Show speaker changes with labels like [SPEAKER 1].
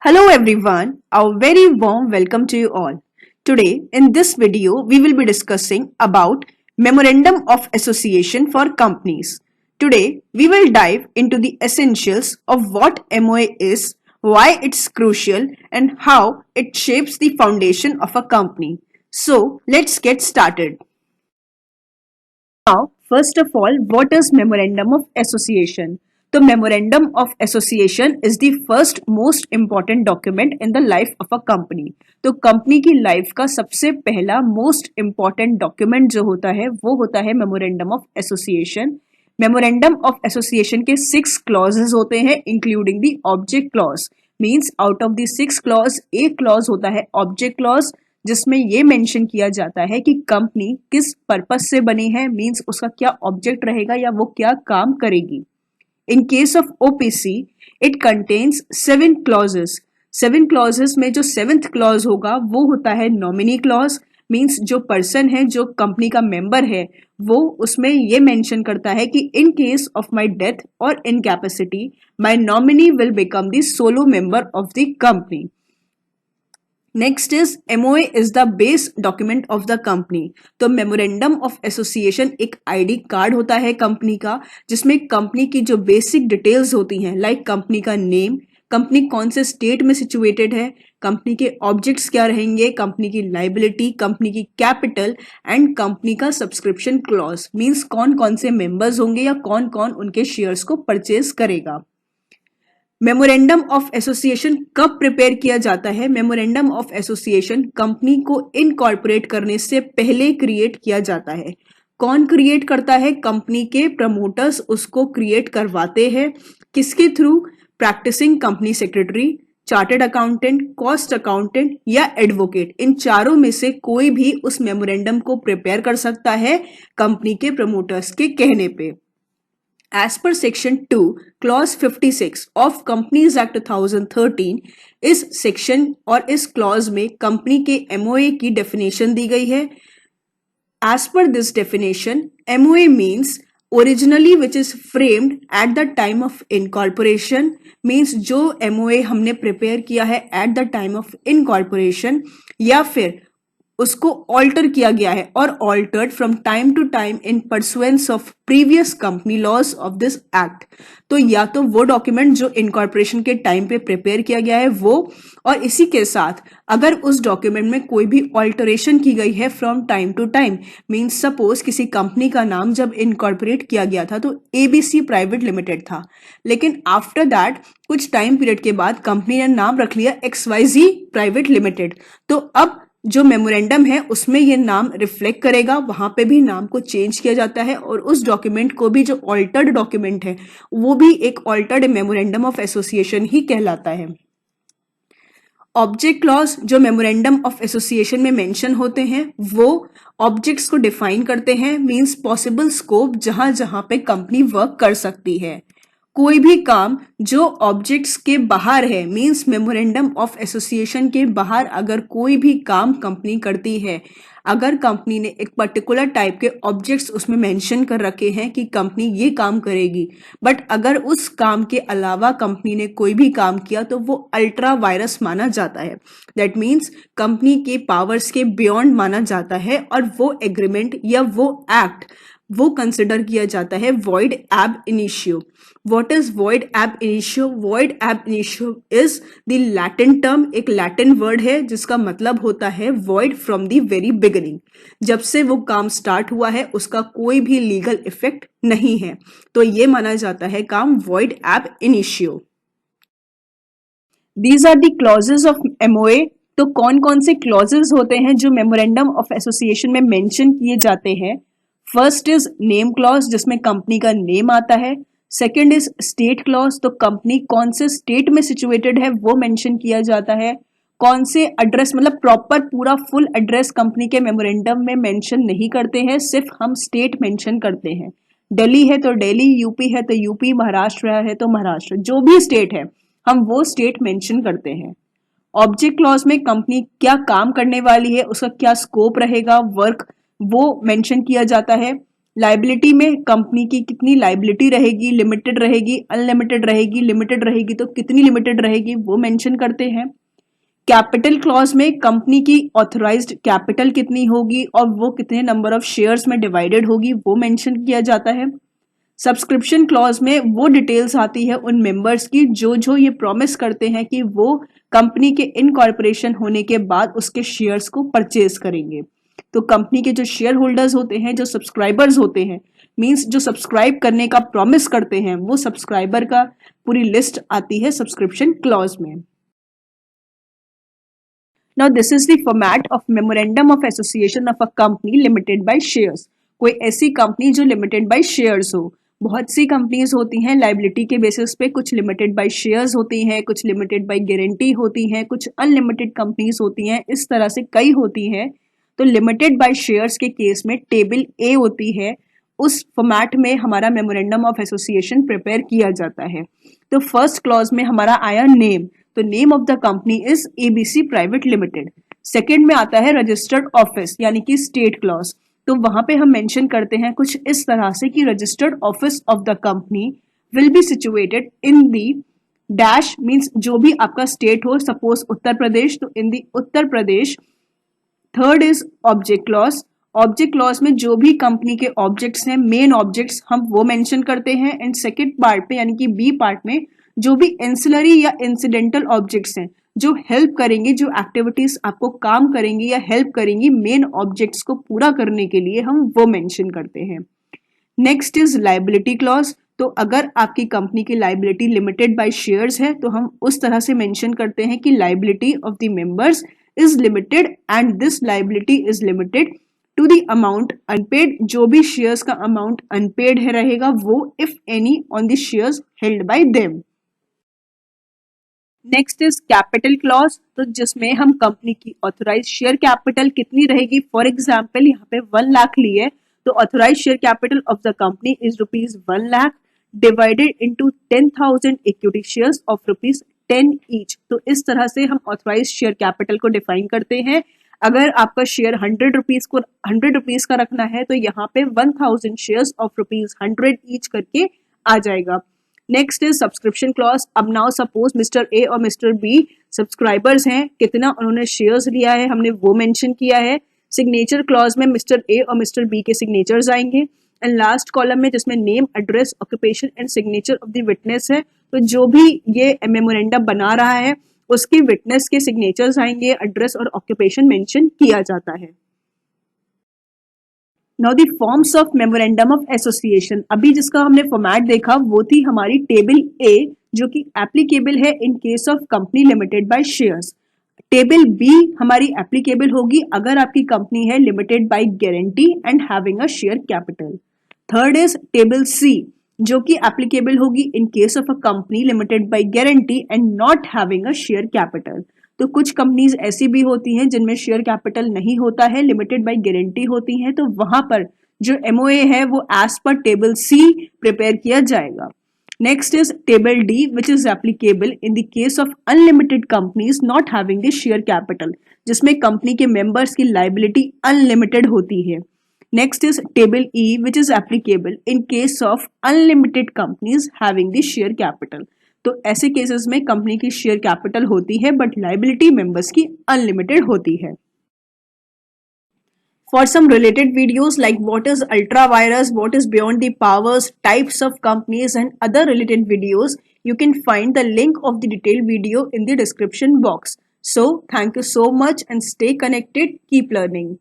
[SPEAKER 1] Hello everyone, a very warm welcome to you all. Today in this video we will be discussing about Memorandum of Association for Companies. Today we will dive into the essentials of what MOA is, why it's crucial and how it shapes the foundation of a company. So let's get started. Now, first of all, what is Memorandum of Association? The Memorandum of Association is the first most important document in the life of a company. तो company की life का सबसे पहला most important document जो होता है वो होता है memorandum of association. Memorandum of association के 6 क्लॉजेज होते हैं including the object clause. Means out of the 6 clause एक क्लॉज होता है ऑब्जेक्ट क्लॉज जिसमें ये मेंशन किया जाता है कि कंपनी किस पर्पस से बनी है. मींस उसका क्या ऑब्जेक्ट रहेगा या वो क्या काम करेगी. इन case of OPC it contains 7 clauses. 7 clauses में जो 7th क्लॉज होगा वो होता है नॉमिनी क्लॉज. मींस जो पर्सन है जो कंपनी का मेंबर है वो उसमें ये मेंशन करता है कि in case of my death और incapacity my nominee will become the sole member of the company. Next is MOA is the base document of the company. तो मेमोरेंडम ऑफ एसोसिएशन एक आईडी कार्ड होता है company का जिसमें company की जो basic details होती हैं लाइक कंपनी का नेम, कंपनी कौन से स्टेट में सिचुएटेड है, कंपनी के ऑब्जेक्ट्स क्या रहेंगे, कंपनी की लाइबिलिटी, कंपनी की कैपिटल एंड कंपनी का सब्सक्रिप्शन क्लॉज. मींस कौन कौन से मेंबर्स होंगे या कौन कौन उनके शेयर्स को परचेज करेगा. मेमोरेंडम ऑफ एसोसिएशन कब प्रिपेयर किया जाता है? मेमोरेंडम ऑफ एसोसिएशन कंपनी को इनकॉर्पोरेट करने से पहले क्रिएट किया जाता है. कौन क्रिएट करता है? कंपनी के प्रमोटर्स उसको क्रिएट करवाते हैं. किसके through? Practising company secretary, chartered accountant, cost accountant या एडवोकेट. इन चारों में से कोई भी उस मेमोरेंडम को प्रिपेयर कर सकता है कंपनी के प्रमोटर्स के कहने पे. As per Section 2, Clause 56 of Companies Act 2013, इस सेक्शन और इस क्लॉज में कंपनी के MOA की डेफिनेशन दी गई है. As per this definition, MOA means originally which is framed at the time of incorporation. means जो MOA हमने प्रिपेयर किया है at the time of incorporation या फिर उसको ऑल्टर किया गया है और altered from time to time in pursuance of previous company laws of this act. तो या तो वो डॉक्यूमेंट जो इनकॉर्पोरेशन के टाइम पे प्रिपेयर किया गया है वो, और इसी के साथ अगर उस डॉक्यूमेंट में कोई भी ऑल्टरेशन की गई है from time to time. Means suppose किसी कंपनी का नाम जब इनकॉर्पोरेट किया गया था तो ABC प्राइवेट लिमिटेड था, लेकिन आफ्टर दैट कुछ टाइम पीरियड के बाद कंपनी ने नाम रख लिया XYZ प्राइवेट लिमिटेड. तो अब जो मेमोरेंडम है उसमें ये नाम रिफ्लेक्ट करेगा, वहां पे भी नाम को चेंज किया जाता है और उस डॉक्यूमेंट को भी जो ऑल्टर्ड डॉक्यूमेंट है वो भी एक ऑल्टर्ड मेमोरेंडम ऑफ एसोसिएशन ही कहलाता है. ऑब्जेक्ट क्लॉज जो मेमोरेंडम ऑफ एसोसिएशन में मेंशन होते हैं वो ऑब्जेक्ट्स को डिफाइन करते हैं. मींस पॉसिबल स्कोप जहां जहां पे कंपनी वर्क कर सकती है. कोई भी काम जो ऑब्जेक्ट्स के बाहर है, मींस मेमोरेंडम ऑफ एसोसिएशन के बाहर अगर कोई भी काम कंपनी करती है, अगर कंपनी ने एक पर्टिकुलर टाइप के ऑब्जेक्ट्स उसमें मेंशन कर रखे हैं कि कंपनी ये काम करेगी, बट अगर उस काम के अलावा कंपनी ने कोई भी काम किया तो वो अल्ट्रा वायरस माना जाता है. दैट मीन्स कंपनी के पावर्स के बियॉन्ड माना जाता है और वो एग्रीमेंट या वो एक्ट वो कंसिडर किया जाता है void ab initio. What is void ab initio? Void ab initio is the Latin term, एक लैटिन वर्ड है जिसका मतलब होता है void from the very beginning. जब से वो काम स्टार्ट हुआ है उसका कोई भी लीगल इफेक्ट नहीं है, तो ये माना जाता है काम void ab initio. These are the clauses of MOA. तो कौन कौन से क्लॉजेस होते हैं जो मेमोरेंडम ऑफ एसोसिएशन में मेंशन किए जाते हैं? फर्स्ट इज नेम क्लॉज जिसमें कंपनी का नेम आता है. सेकंड इज स्टेट क्लॉज, तो कंपनी कौन से स्टेट में सिचुएटेड है वो मेंशन किया जाता है. कौन से एड्रेस, मतलब प्रॉपर पूरा फुल एड्रेस कंपनी के मेमोरेंडम में मेंशन नहीं करते हैं, सिर्फ हम स्टेट मेंशन करते हैं. दिल्ली है तो दिल्ली, यूपी है तो यूपी, महाराष्ट्र है तो महाराष्ट्र, जो भी स्टेट है हम वो स्टेट मेंशन करते हैं. ऑब्जेक्ट क्लॉज में कंपनी क्या काम करने वाली है, उसका क्या स्कोप रहेगा, वर्क, वो मेंशन किया जाता है. लाइबिलिटी में कंपनी की कितनी लाइबिलिटी रहेगी, लिमिटेड रहेगी, अनलिमिटेड रहेगी, लिमिटेड रहेगी तो कितनी लिमिटेड रहेगी वो मेंशन करते हैं। कैपिटल क्लॉज में कंपनी की ऑथराइज्ड कैपिटल कितनी होगी और वो कितने नंबर ऑफ शेयर्स में डिवाइडेड होगी वो मेंशन किया जाता है। सब्सक्रिप्शन क्लॉज में वो डिटेल्स आती है उन मेंबर्स की जो जो ये प्रॉमिस करते हैं कि वो कंपनी के इनकॉर्पोरेशन होने के बाद उसके शेयर्स को परचेज करेंगे। तो कंपनी के जो शेयर होल्डर्स होते हैं, जो सब्सक्राइबर्स होते हैं, मींस जो सब्सक्राइब करने का प्रॉमिस करते हैं, वो सब्सक्राइबर का पूरी लिस्ट आती है सब्सक्रिप्शन क्लॉज में। Now this is the format of memorandum of association of a company limited by shares। कोई ऐसी कंपनी जो लिमिटेड बाय शेयर्स हो। बहुत सी कंपनीज होती हैं लाइबिलिटी के बेसिस पे, कुछ लिमिटेड बाय शेयर्स होती हैं, कुछ लिमिटेड बाय गारंटी होती हैं, कुछ अनलिमिटेड कंपनीज होती हैं, इस तरह से कई होती हैं। तो लिमिटेड बाय शेयर्स के केस में टेबल ए होती है, उस फॉर्मेट में हमारा मेमोरेंडम ऑफ एसोसिएशन प्रिपेयर किया जाता है। तो फर्स्ट क्लॉज में हमारा आया नेम, तो name of the company is ABC private limited. Second में आता है रजिस्टर्ड ऑफिस यानी कि स्टेट क्लॉज, तो वहां पे हम मेंशन करते हैं कुछ इस तरह से कि registered office of the company will be situated in the dash, means जो भी आपका स्टेट हो, सपोज उत्तर प्रदेश, तो in the Uttar Pradesh. Third is object clause. Object clause में जो भी कंपनी के ऑब्जेक्ट्स हैं, मेन ऑब्जेक्ट्स, हम वो मेंशन करते हैं। एंड सेकेंड पार्ट पे यानी कि बी पार्ट में जो भी एंसिलरी या इंसिडेंटल ऑब्जेक्ट्स हैं जो हेल्प करेंगे, जो एक्टिविटीज आपको काम करेंगी या हेल्प करेंगी मेन ऑब्जेक्ट्स को पूरा करने के लिए, हम वो मेंशन करते हैं। Next is liability clause. तो अगर आपकी कंपनी की लाइबिलिटी लिमिटेड बाय शेयर्स है तो हम उस तरह से मेंशन करते हैं कि liability of the members is limited and this liability is limited to the amount unpaid. जो भी शेयर्स का अमाउंट अनपेड है रहेगा वो, if any, on the shares held by them. Next is capital clause, तो जिसमें हम कंपनी की ऑथराइज शेयर कैपिटल कितनी रहेगी। फॉर एग्जाम्पल यहाँ पे 1 लाख ली है, तो authorise share capital of the company is ₹1 lakh divided into 10,000 equity shares of ₹10 each. तो इस तरह से हम ऑथराइज शेयर कैपिटल को डिफाइन करते हैं। अगर आपका शेयर 100 रुपीज का रखना है तो यहाँ पे 1000 शेयर्स ऑफ ₹100 ईच करके आ जाएगा। Next is subscription clause. अब नाउ सपोज मिस्टर ए और मिस्टर बी सब्सक्राइबर्स हैं, कितना उन्होंने शेयर्स लिया है हमने वो मेंशन किया है। सिग्नेचर क्लॉज में मिस्टर ए और मिस्टर बी के सिग्नेचर्स आएंगे। एंड लास्ट कॉलम में जिसमें name, address, occupation and signature of the witness है, तो जो भी ये मेमोरेंडम बना रहा है उसके विटनेस के सिग्नेचर्स आएंगे, एड्रेस और ऑक्यूपेशन मेंशन किया जाता है। Now the forms of memorandum of association. अभी जिसका हमने फॉर्मेट देखा वो थी हमारी टेबल ए, जो कि एप्लीकेबल है in case of company limited by shares. Table B हमारी एप्लीकेबल होगी अगर आपकी कंपनी है limited by guarantee and having a share capital. Third is table C, जो कि एप्लीकेबल होगी in case of a company limited by guarantee and not having a share capital. तो कुछ कंपनीज ऐसी भी होती हैं जिनमें शेयर कैपिटल नहीं होता है, लिमिटेड बाय गारंटी होती हैं, तो वहां पर जो एमओए है वो एज पर टेबल सी प्रिपेयर किया जाएगा। Next is table D which is applicable in the case of unlimited companies not having the share capital, जिसमें कंपनी के मेंबर्स की लाइबिलिटी अनलिमिटेड होती है। Next is table E which is applicable in case of unlimited companies having the share capital. तो ऐसे cases में company की share capital होती है बट लाइबिलिटी मेंबर्स की अनलिमिटेड होती है। For some related videos like what is ultra virus, what is beyond the powers, types of companies and other related videos, you can find the link of the detailed video in the description box. So thank you so much and stay connected, keep learning.